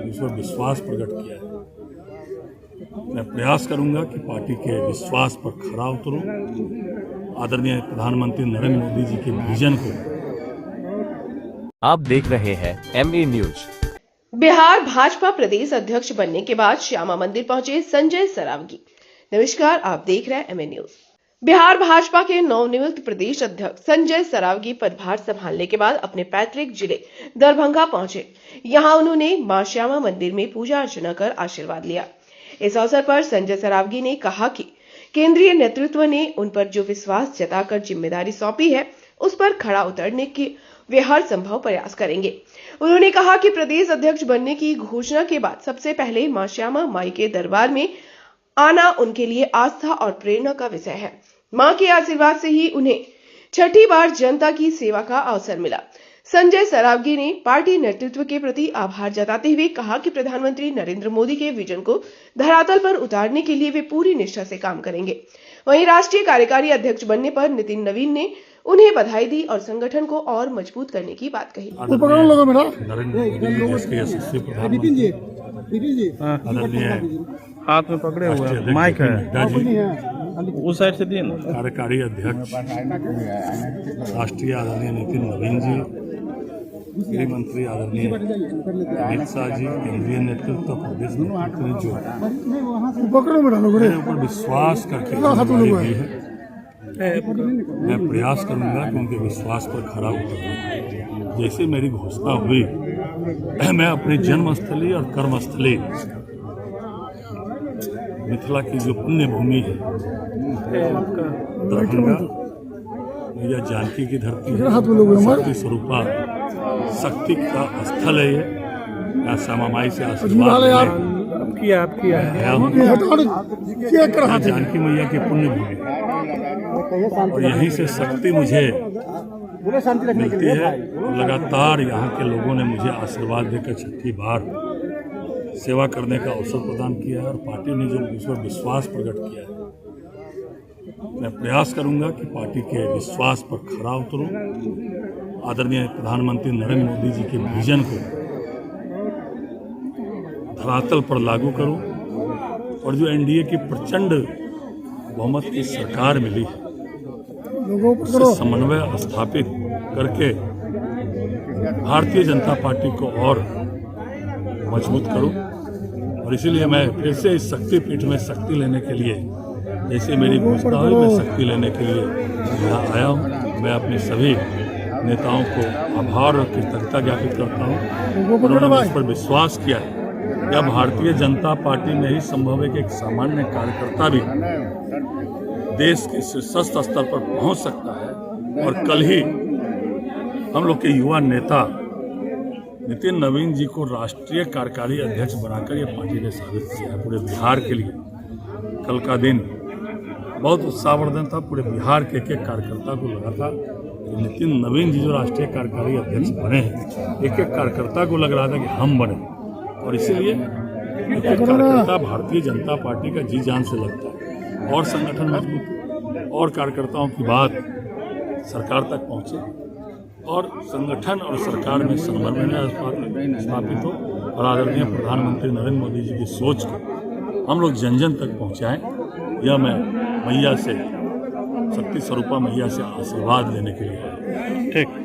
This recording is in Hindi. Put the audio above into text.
इस पर विश्वास प्रकट किया है। मैं प्रयास करूंगा कि पार्टी के विश्वास पर खरा उतरूं, आदरणीय प्रधानमंत्री नरेंद्र मोदी जी के विजन को। आप देख रहे हैं MA न्यूज। बिहार भाजपा प्रदेश अध्यक्ष बनने के बाद श्यामा मंदिर पहुंचे संजय सरावगी। नमस्कार, आप देख रहे हैं MA न्यूज। बिहार भाजपा के नवनियुक्त प्रदेश अध्यक्ष संजय सरावगी पदभार संभालने के बाद अपने पैतृक जिले दरभंगा पहुंचे। यहां उन्होंने मां श्यामा मंदिर में पूजा अर्चना कर आशीर्वाद लिया। इस अवसर पर संजय सरावगी ने कहा कि केंद्रीय नेतृत्व ने उन पर जो विश्वास जताकर जिम्मेदारी सौंपी है, उस पर खड़ा उतरने के वे हर संभव प्रयास करेंगे। उन्होंने कहा कि प्रदेश अध्यक्ष बनने की घोषणा के बाद सबसे पहले मां श्यामा माई के दरबार में आना उनके लिए आस्था और प्रेरणा का विषय है। मां के आशीर्वाद से ही उन्हें छठी बार जनता की सेवा का अवसर मिला। संजय सरावगी ने पार्टी नेतृत्व के प्रति आभार जताते हुए कहा कि प्रधानमंत्री नरेंद्र मोदी के विजन को धरातल पर उतारने के लिए वे पूरी निष्ठा से काम करेंगे। वहीं राष्ट्रीय कार्यकारी अध्यक्ष बनने पर नितिन नवीन ने उन्हें बधाई दी और संगठन को और मजबूत करने की बात कही। हाथ में पकड़े हुए माइक है, उस साइड से दिए। कार्यकारी अध्यक्ष राष्ट्रीय आदरणीय नितिन नवीन जी, गृह मंत्री आदरणीय अमित शाह जी, केंद्रीय नेतृत्व प्रदेश नेतृत्व ने जो मेरे ऊपर विश्वास करके दी है, मैं प्रयास करूंगा कि उनके विश्वास पर खरा उतरूं। जैसे मेरी घोषणा हुई, मैं अपनी जन्मस्थली और कर्मस्थली मिथिला की जो पुण्य भूमि है दरभंगा, मैया जानकी की धरती है, शक्ति स्वरूपा शक्ति का स्थल है ये। यहाँ श्यामा माई से आशीर्वाद जानकी मैया की पुण्य भूमि और यहीं से शक्ति मुझे मिलती है। लगातार यहाँ के लोगों ने मुझे आशीर्वाद देकर छठी बार सेवा करने का अवसर प्रदान किया है और पार्टी ने जो इस पर विश्वास प्रकट किया है, मैं प्रयास करूंगा कि पार्टी के विश्वास पर खरा उतरूं, आदरणीय प्रधानमंत्री नरेंद्र मोदी जी के विजन को धरातल पर लागू करूं और जो NDA की प्रचंड बहुमत की सरकार मिली है, उससे समन्वय स्थापित करके भारतीय जनता पार्टी को और मजबूत करूं। और इसीलिए मैं फिर से इस शक्तिपीठ में शक्ति लेने के लिए, जैसे मेरी घोषणा हुई, मैं शक्ति लेने के लिए यहाँ आया हूँ। मैं अपने सभी नेताओं को आभार और कृतज्ञता ज्ञापित करता हूँ। उन्होंने इस पर विश्वास किया है। यह भारतीय जनता पार्टी में ही संभव है कि एक सामान्य कार्यकर्ता भी देश के शीर्षस्थ स्तर पर पहुंच सकता है। और कल ही हम लोग के युवा नेता नितिन नवीन जी को राष्ट्रीय कार्यकारी अध्यक्ष बनाकर ये पार्टी ने साबित किया है। पूरे बिहार के लिए कल का दिन बहुत उत्साहवर्धन था। पूरे बिहार के एक एक कार्यकर्ता को लगा था कि नितिन नवीन जी जो राष्ट्रीय कार्यकारी अध्यक्ष बने हैं, एक एक कार्यकर्ता को लग रहा था कि हम बने। और इसीलिए एक एक कार्यकर्ता भारतीय जनता पार्टी का जी जान से लगता है और संगठन मजबूत और कार्यकर्ताओं की बात सरकार तक पहुँचे और संगठन और सरकार में समन्वय स्थापित हो और आदरणीय प्रधानमंत्री नरेंद्र मोदी जी की सोच को हम लोग जन जन तक पहुँचाएं। यह मैं मैया से, शक्ति स्वरूपा मैया से आशीर्वाद लेने के लिए। ठीक।